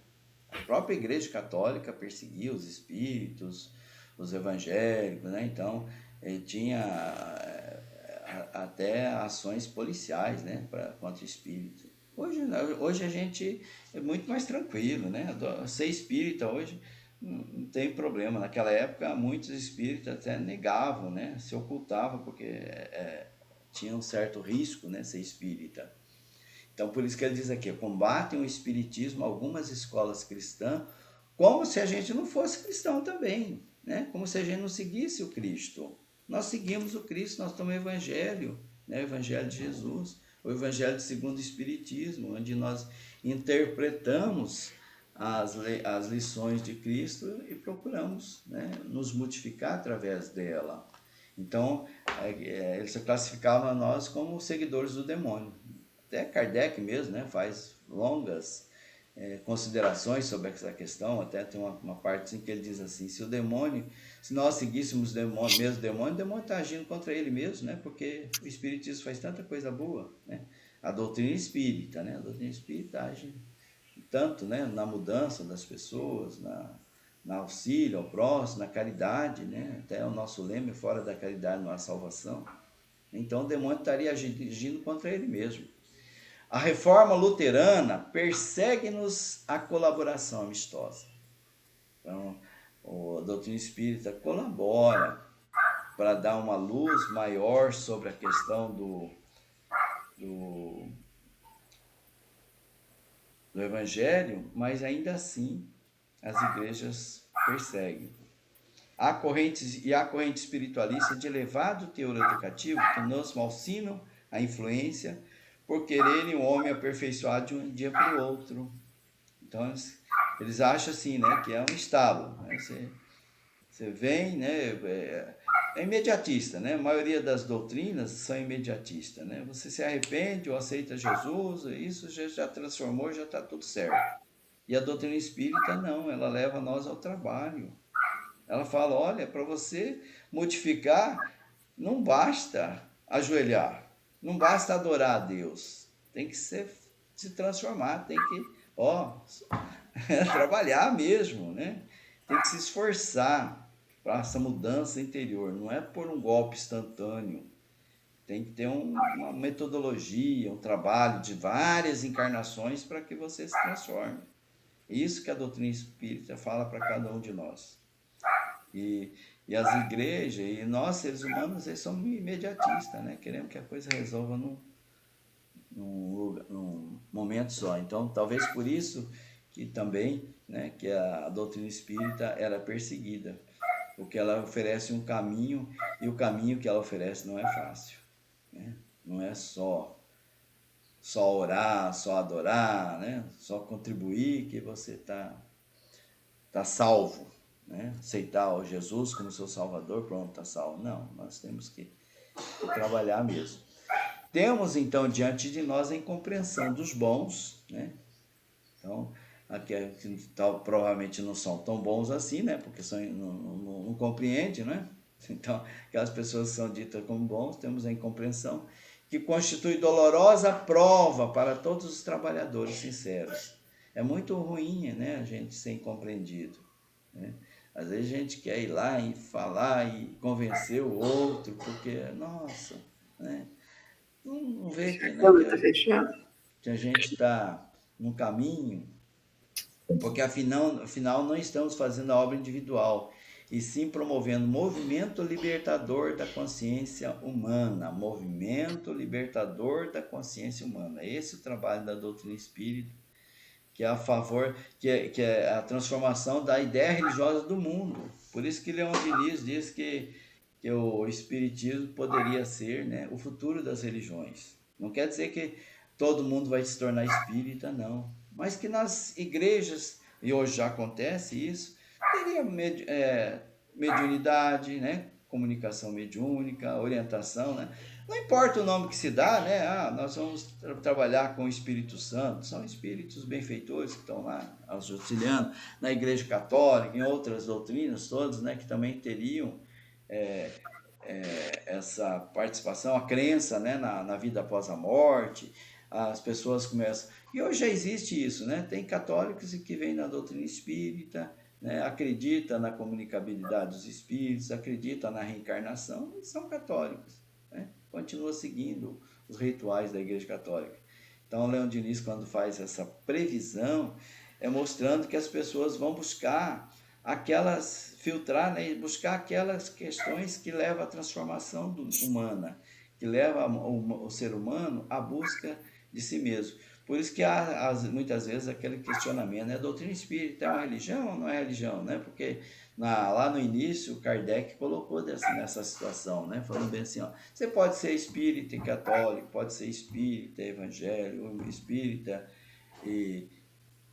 A própria Igreja Católica perseguia os espíritos, os evangélicos, né? Então, tinha até ações policiais, né, contra o espírito. Hoje a gente é muito mais tranquilo, né? Ser espírita hoje não tem problema. Naquela época, muitos espíritas até negavam, né? Se ocultavam, porque tinha um certo risco, né? Ser espírita. Então, por isso que ele diz aqui, combatem o espiritismo algumas escolas cristãs, como se a gente não fosse cristão também, né? Como se a gente não seguisse o Cristo. Nós seguimos o Cristo, nós estamos no Evangelho, né? O Evangelho de Jesus, o Evangelho segundo o Espiritismo, onde nós interpretamos as lições de Cristo e procuramos, né, nos modificar através dela. Então, eles classificavam nós como seguidores do demônio. Até Kardec mesmo, né, faz longas considerações sobre essa questão. Até tem uma parte assim que ele diz assim: se nós seguíssemos o demônio está agindo contra ele mesmo, né, porque o espiritismo faz tanta coisa boa, né? A doutrina espírita, né, a doutrina espírita age tanto, né, na mudança das pessoas, na auxílio ao próximo, na caridade, né? Até o nosso lema, fora da caridade não há salvação. Então o demônio estaria agindo contra ele mesmo. A reforma luterana persegue-nos a colaboração amistosa. Então, a doutrina espírita colabora para dar uma luz maior sobre a questão do evangelho, mas ainda assim as igrejas perseguem. há corrente espiritualista de elevado teor educativo que nos malsinam a influência por quererem o homem aperfeiçoar de um dia para o outro. Então, eles acham assim, né, que é um estalo. Né? Você vem, né, é imediatista, né? A maioria das doutrinas são imediatistas, né? Você se arrepende ou aceita Jesus, isso já transformou, já está tudo certo. E a doutrina espírita não, ela leva nós ao trabalho. Ela fala, olha, para você modificar, não basta ajoelhar, não basta adorar a Deus, tem que se transformar, tem que, trabalhar mesmo, né? Tem que se esforçar para essa mudança interior, não é por um golpe instantâneo. Tem que ter uma metodologia, um trabalho de várias encarnações para que você se transforme. Isso que a doutrina espírita fala para cada um de nós. E as igrejas, e nós, seres humanos, eles somos imediatistas, né? Queremos que a coisa resolva num momento só. Então, talvez por isso que também, né, que a doutrina espírita era perseguida, porque ela oferece um caminho, e o caminho que ela oferece não é fácil, né? Não é só orar, só adorar, né? Só contribuir que você tá salvo, né? Aceitar o Jesus como seu Salvador, pronto, está salvo. Não, nós temos que trabalhar mesmo. Temos, então, diante de nós a incompreensão dos bons, né? Então, aqui provavelmente não são tão bons assim, né? Porque não compreende, né? Então, aquelas pessoas que são ditas como bons, temos a incompreensão, que constitui dolorosa prova para todos os trabalhadores sinceros. É muito ruim, né, a gente ser incompreendido, né? Às vezes a gente quer ir lá e falar e convencer o outro, porque, nossa, né? Não vê que, né, que a gente está no caminho, porque afinal não estamos fazendo a obra individual, e sim promovendo movimento libertador da consciência humana. Movimento libertador da consciência humana. Esse é o trabalho da doutrina espírita, que é a favor, que é a transformação da ideia religiosa do mundo. Por isso que Leon Denis diz que o espiritismo poderia ser, né, o futuro das religiões. Não quer dizer que todo mundo vai se tornar espírita, não. Mas que nas igrejas, e hoje já acontece isso, teria mediunidade, né, comunicação mediúnica, orientação, né? Não importa o nome que se dá, né? Nós vamos trabalhar com o Espírito Santo. São espíritos benfeitores que estão lá auxiliando na Igreja Católica, em outras doutrinas todas, né? Que também teriam essa participação, a crença, né? na vida após a morte. As pessoas começam... E hoje já existe isso, né? Tem católicos que vêm na doutrina espírita, né? Acredita na comunicabilidade dos espíritos, acredita na reencarnação, e são católicos, né? Continua seguindo os rituais da Igreja Católica. Então, Leon Denis, quando faz essa previsão, é mostrando que as pessoas vão buscar filtrar, né, buscar aquelas questões que levam à transformação humana, que levam o ser humano à busca de si mesmo. Por isso que há muitas vezes aquele questionamento, né? A doutrina espírita é uma religião ou não é religião, né? Porque lá no início, Kardec colocou nessa situação, né? Falando bem assim, você pode ser espírita e católico, pode ser espírita, evangélico, espírita e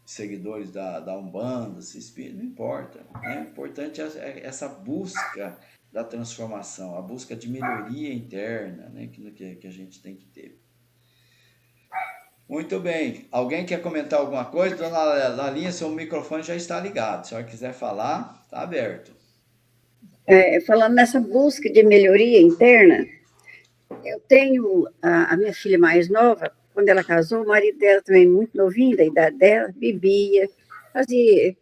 seguidores da Umbanda, não importa, né? O importante é essa busca da transformação, a busca de melhoria interna, né? Que a gente tem que ter. Muito bem. Alguém quer comentar alguma coisa? Dona Lalinha, seu microfone já está ligado. Se a senhora quiser falar, está aberto. Falando nessa busca de melhoria interna, eu tenho a minha filha mais nova, quando ela casou, o marido dela também muito novinho, da idade dela, bebia, fazia,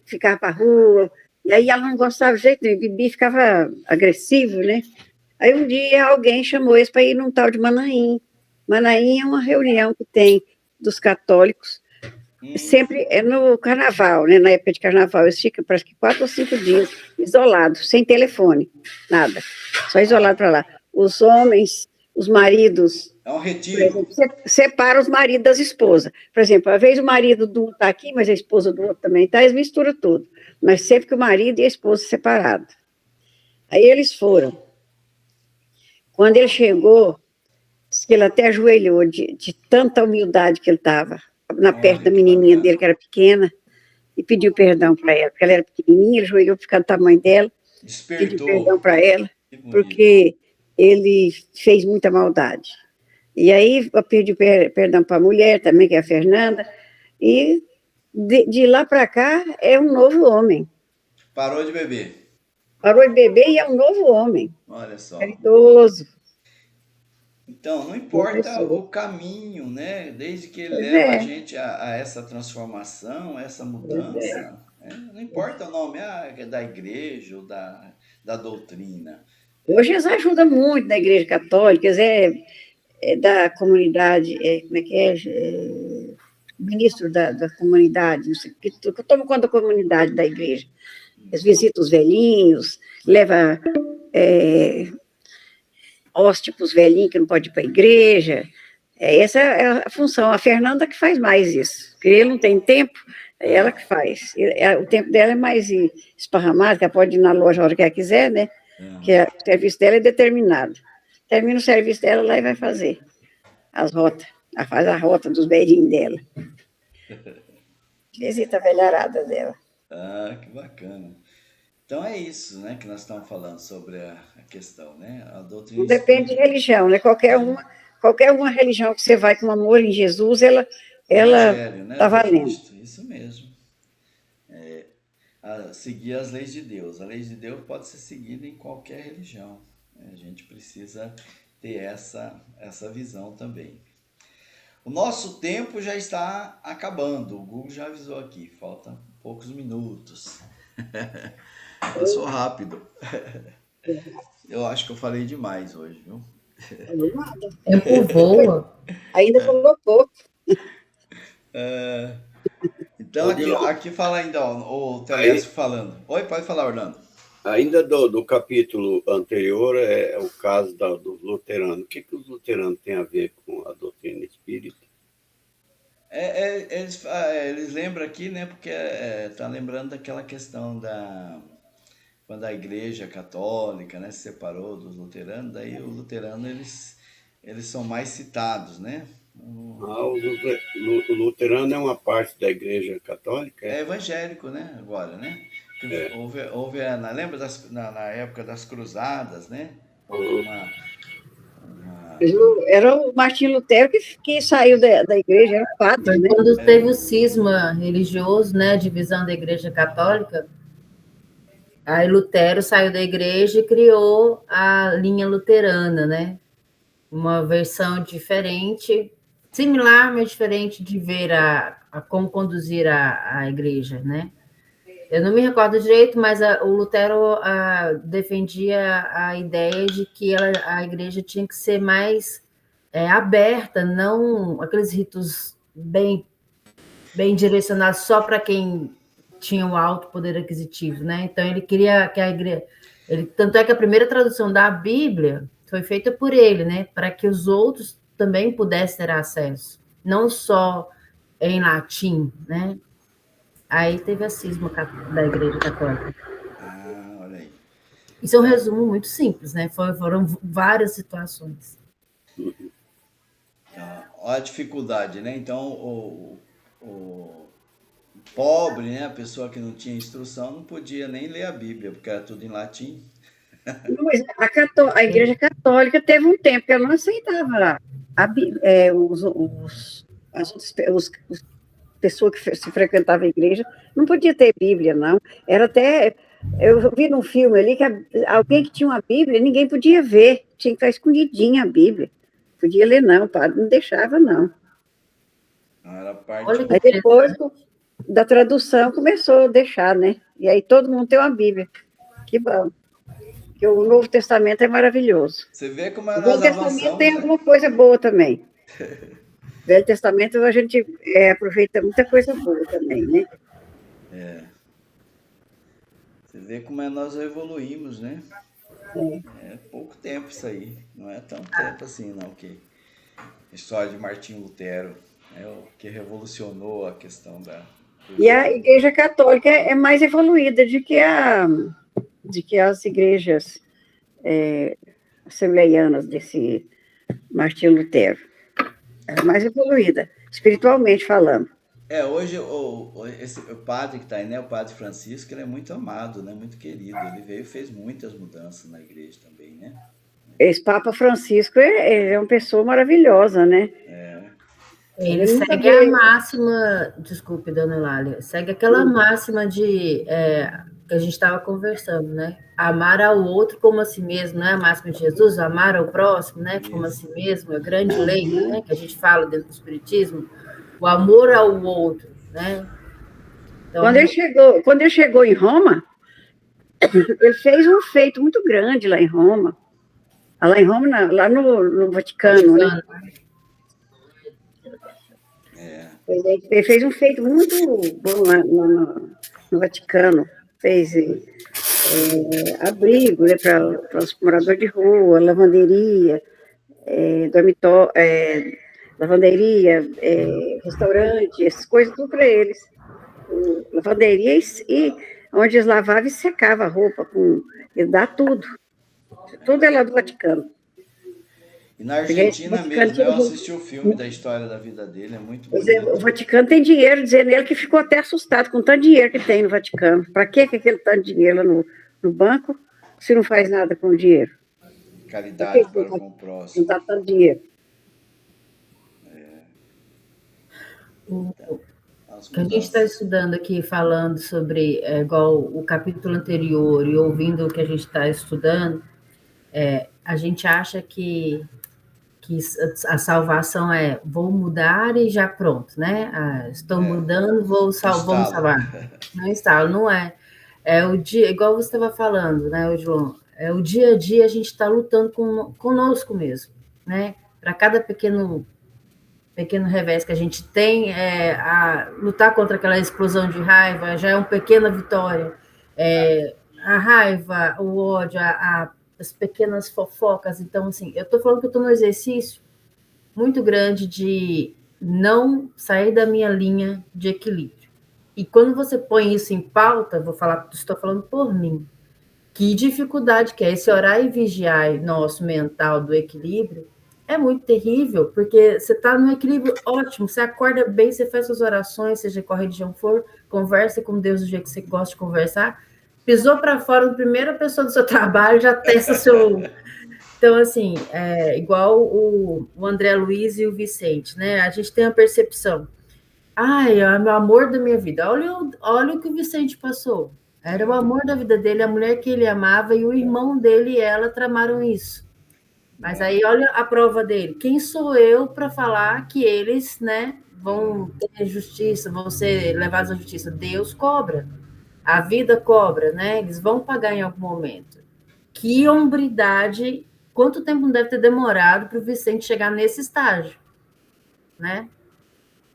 ficava para a rua, e aí ela não gostava de jeito nenhum, bebia, ficava agressivo, né? Aí um dia alguém chamou eles para ir num tal de Manaim. Manaim é uma reunião que tem dos católicos, sempre é no carnaval, né? Na época de carnaval, eles ficam parece que 4 ou 5 dias isolados, sem telefone, nada, só isolado para lá. Os homens, os maridos... É um retiro. Por exemplo, separa os maridos das esposas. Por exemplo, às vezes o marido de um está aqui, mas a esposa do outro também está, eles misturam tudo. mas sempre que o marido e a esposa separados. Aí eles foram. Quando ele chegou, disse que ele até ajoelhou de tanta humildade que ele estava, perto da menininha dele, que era pequena, e pediu perdão para ela, porque ela era pequenininha, ele ajoelhou para ficar do tamanho dela, pediu perdão para ela, porque ele fez muita maldade. E aí eu pedi perdão para a mulher também, que é a Fernanda, e de lá para cá é um novo homem. Parou de beber. Parou de beber e é um novo homem. Olha só. Caridoso. Então, não importa o caminho, né? Desde que ele leva a gente a essa transformação, essa mudança. Não importa o nome é da igreja ou da doutrina. Hoje eles ajudam muito na igreja católica, da comunidade, como é que é? Ministro da comunidade, não sei, que toma conta da comunidade da igreja. Eles visitam os velhinhos, levam hóstia para os velhinhos que não podem ir para a igreja. Essa é a função. A Fernanda que faz mais isso, porque ele não tem tempo, é ela que faz. O tempo dela é mais esparramado, que ela pode ir na loja a hora que ela quiser, né? Que o serviço dela é determinado. Termina o serviço dela lá e vai fazer as rotas. Ela faz a rota dos velhinhos dela. Visita a velharada dela. Ah, que bacana. Então é isso, né, que nós estamos falando sobre a questão, né? A doutrina não depende de religião, né? Qualquer uma religião que você vai com amor em Jesus, ela está valendo. Isso mesmo. Seguir as leis de Deus. A lei de Deus pode ser seguida em qualquer religião. A gente precisa ter essa visão também. O nosso tempo já está acabando. O Google já avisou aqui. Faltam poucos minutos. Passou rápido. Eu acho que eu falei demais hoje, viu? Tempo voa. Ainda falou pouco. Então, aqui fala ainda, o Telésio falando. Oi, pode falar, Orlando. Ainda do capítulo anterior é o caso dos luteranos. O que os luteranos têm a ver com a doutrina espírita? Eles lembram aqui, né? Porque tá lembrando daquela questão quando a Igreja Católica, né, se separou dos luteranos, daí os luteranos eles são mais citados, né? O luterano é uma parte da Igreja Católica? É evangélico, né? Agora, né? Lembra na época das cruzadas, né? Houve Era o Martinho Lutero que saiu da igreja, era o padre, né? Quando teve o cisma religioso, né, a divisão da Igreja Católica, aí Lutero saiu da igreja e criou a linha luterana, né? Uma versão diferente, similar, mas diferente de ver como conduzir a igreja, né? Eu não me recordo direito, mas o Lutero defendia a ideia de que a igreja tinha que ser mais aberta, não aqueles ritos bem direcionados só para quem tinha um alto poder aquisitivo, né? Então ele queria que a igreja, tanto é que a primeira tradução da Bíblia foi feita por ele, né? Para que os outros também pudessem ter acesso, não só em latim, né? Aí teve a cisma da Igreja Católica. Olha aí. Isso é um resumo muito simples, né? Foram várias situações. Olha a dificuldade, né? Então, o pobre, né? A pessoa que não tinha instrução não podia nem ler a Bíblia, porque era tudo em latim. Não, mas a Igreja Católica teve um tempo que ela não aceitava as pessoas que se frequentavam a igreja, não podia ter Bíblia, não. Era até... Eu vi num filme ali que alguém que tinha uma Bíblia, ninguém podia ver, tinha que estar escondidinha a Bíblia. Podia ler, não, o padre não deixava, não. Era parte... Aí depois da tradução começou a deixar, né? E aí todo mundo tem uma Bíblia. Que bom. Porque o Novo Testamento é maravilhoso. Você vê como nós avançamos. O Novo Testamento tem alguma coisa boa também. O Velho Testamento a gente aproveita muita coisa boa também, né? Você vê como nós evoluímos, né? É pouco tempo isso aí. Não é tanto tempo assim, não. A história de Martinho Lutero, o que revolucionou a questão do E a Igreja Católica é mais evoluída de que as igrejas assembleianas desse Martinho Lutero. É mais evoluída, espiritualmente falando. Hoje o padre que está aí, né, o padre Francisco, ele é muito amado, né, muito querido. Ele veio e fez muitas mudanças na igreja também, né? Esse Papa Francisco é uma pessoa maravilhosa, né? Ele segue a máxima, desculpe, dona Eulália, segue aquela máxima que a gente estava conversando, né? Amar ao outro como a si mesmo, não é a máxima de Jesus? Amar ao próximo, né? Como a si mesmo, a grande lei, né? Que a gente fala dentro do Espiritismo, o amor ao outro, né? Então, quando ele chegou em Roma, ele fez um feito muito grande lá em Roma. Lá em Roma, lá no Vaticano, né? Ele fez um feito muito bom lá no Vaticano. Fez abrigo, né, para os moradores de rua, lavanderia, dormitório, lavanderia, restaurante, essas coisas tudo para eles. Lavanderia e onde eles lavavam e secavam a roupa, ele dá tudo. Tudo é lá do Vaticano. E na Argentina mesmo, eu assisti o filme da história da vida dele, é muito bonito. O Vaticano tem dinheiro, dizendo ele que ficou até assustado com o tanto de dinheiro que tem no Vaticano. Para que aquele tanto de dinheiro lá no banco, se não faz nada com o dinheiro? Caridade para com o próximo. Não dá tanto dinheiro. O que a gente está estudando aqui, falando sobre, igual o capítulo anterior, e ouvindo o que a gente está estudando, a gente acha que a salvação vou mudar e já pronto, né? Estou mudando, vamos salvar. Não instalo, não é. É o dia, igual você estava falando, né, João? É o dia a dia a gente está lutando conosco mesmo, né? Para cada pequeno revés que a gente tem, lutar contra aquela explosão de raiva já é uma pequena vitória. A raiva, o ódio, as pequenas fofocas. Então, assim, eu estou falando que eu estou num exercício muito grande de não sair da minha linha de equilíbrio. E quando você põe isso em pauta, estou falando por mim, que dificuldade que é esse orar e vigiar nosso mental do equilíbrio, é muito terrível, porque você está num equilíbrio ótimo, você acorda bem, você faz suas orações, seja qual religião for, conversa com Deus do jeito que você gosta de conversar, pisou para fora da primeira pessoa do seu trabalho, já testa seu... Então, assim, igual o André Luiz e o Vicente, né? A gente tem a percepção, é o amor da minha vida. Olha o que o Vicente passou. Era o amor da vida dele, a mulher que ele amava, e o irmão dele e ela tramaram isso. Mas aí, olha a prova dele. Quem sou eu para falar que eles, né, vão ter justiça, vão ser levados à justiça? Deus cobra. A vida cobra, né? Eles vão pagar em algum momento. Que hombridade, quanto tempo não deve ter demorado para o Vicente chegar nesse estágio, né?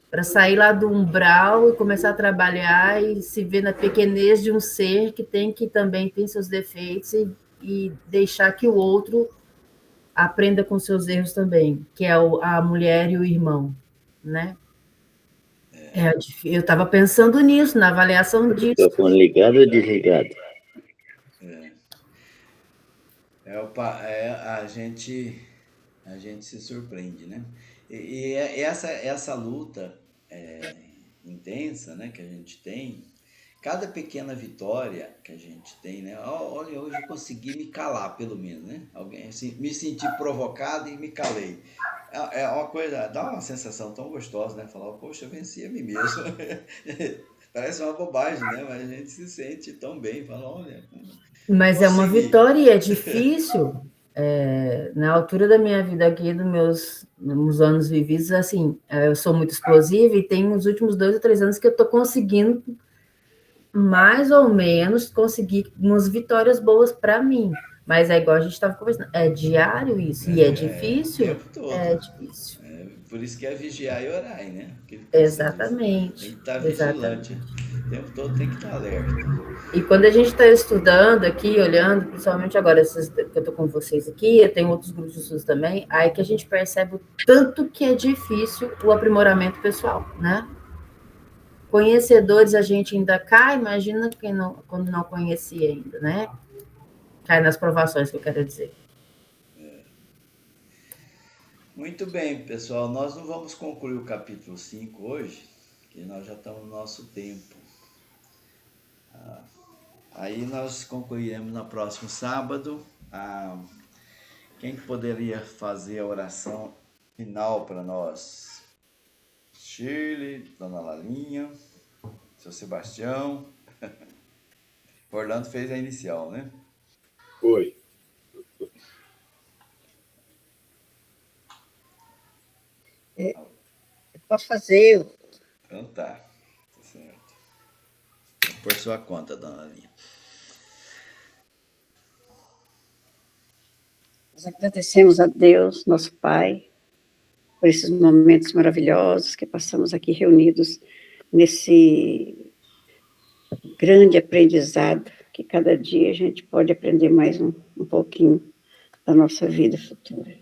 Para sair lá do umbral e começar a trabalhar e se ver na pequenez de um ser que também tem seus defeitos e deixar que o outro aprenda com seus erros também, que é a mulher e o irmão, né? Eu estava pensando nisso, na avaliação disso. Microfone ligado ou desligado? A gente se surpreende, né? E essa luta intensa, né, que a gente tem, cada pequena vitória que a gente tem, né? Olha, hoje eu consegui me calar, pelo menos, né? Alguém assim, me senti provocado e me calei. É uma coisa, dá uma sensação tão gostosa, né? Falar, poxa, eu venci a mim mesmo. Parece uma bobagem, né? Mas a gente se sente tão bem, fala, olha... Mas é uma vitória e é difícil. Na altura da minha vida aqui, dos meus anos vividos, assim, eu sou muito explosiva e tem os últimos 2 ou 3 anos que eu estou conseguindo mais ou menos conseguir umas vitórias boas para mim. Mas é igual a gente estava conversando, é diário isso, e é difícil. O tempo todo. É difícil. Por isso que é vigiar e orar, né? Exatamente. Tem que estar vigilante. O tempo todo tem que estar alerta. E quando a gente está estudando aqui, olhando, principalmente agora que eu estou com vocês aqui, eu tenho outros grupos de estudos também, aí que a gente percebe o tanto que é difícil o aprimoramento pessoal, né? conhecedores a gente ainda cai, imagina quando não conhecia ainda, né? Cai nas provações, que eu quero dizer. Muito bem, pessoal. Nós não vamos concluir o capítulo 5 hoje, que nós já estamos no nosso tempo. Aí nós concluiremos no próximo sábado. Quem poderia fazer a oração final para nós? Shirley, Dona Lalinha, seu Sebastião. Orlando fez a inicial, né? Foi. Posso fazer? Então tá certo. Por sua conta, Dona Lalinha. Nós agradecemos a Deus, nosso Pai, por esses momentos maravilhosos que passamos aqui reunidos nesse grande aprendizado, que cada dia a gente pode aprender mais um pouquinho da nossa vida futura.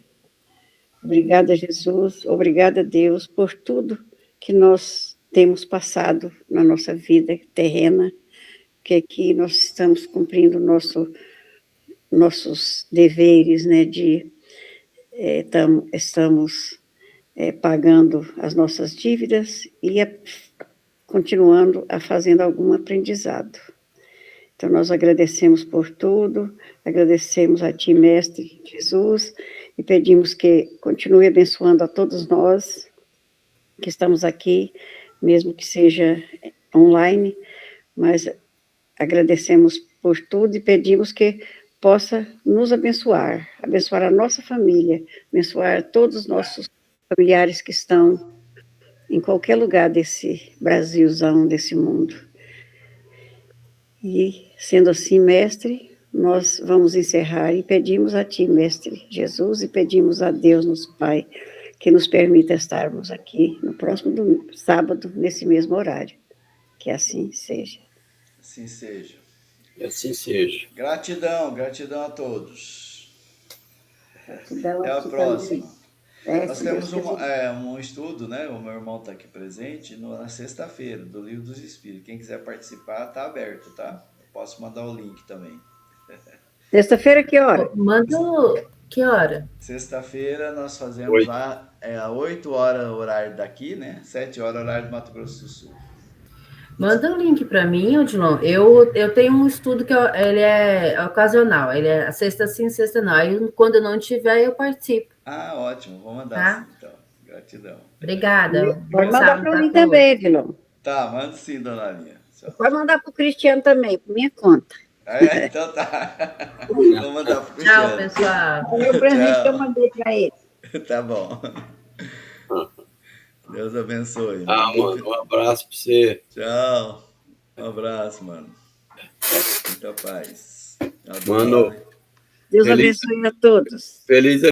Obrigada, Jesus, obrigada, Deus, por tudo que nós temos passado na nossa vida terrena, que aqui nós estamos cumprindo nossos deveres, né, estamos pagando as nossas dívidas e continuando a fazendo algum aprendizado. Então, nós agradecemos por tudo, agradecemos a Ti, Mestre Jesus, e pedimos que continue abençoando a todos nós que estamos aqui, mesmo que seja online, mas agradecemos por tudo e pedimos que possa nos abençoar a nossa família, abençoar todos os nossos familiares que estão em qualquer lugar desse Brasilzão, desse mundo. E, sendo assim, Mestre, nós vamos encerrar e pedimos a Ti, Mestre Jesus, e pedimos a Deus, nosso Pai, que nos permita estarmos aqui no próximo sábado, nesse mesmo horário. Que assim seja. Assim seja. E assim seja. Gratidão a todos. Gratidão Até a aqui próxima. também. Nós temos um estudo, né? O meu irmão está aqui presente na sexta-feira, do Livro dos Espíritos. Quem quiser participar, está aberto, tá? Eu posso mandar o link também. Sexta-feira, que hora? Manda. Que hora? Sexta-feira nós fazemos lá, 8 horas horário daqui, né? 7 horas horário do Mato Grosso do Sul. Manda um link para mim, Odilon. Eu tenho um estudo que ele é ocasional, ele é sexta sim, sexta não. Aí quando eu não tiver, eu participo. Ah, ótimo. Vou mandar tá? sim, então. Gratidão. Obrigada. Pode mandar para mim também, Vilão. Tá, manda sim, Dona Linha. Pode mandar para o Cristiano também, por minha conta. Então tá. Vou mandar pro Cristiano. Tchau, pessoal. Foi o presente que eu mandei para ele. Tá bom. Deus abençoe. Mano, um abraço para você. Tchau. Um abraço, mano. Muita paz. Mano, Deus abençoe a todos. Feliz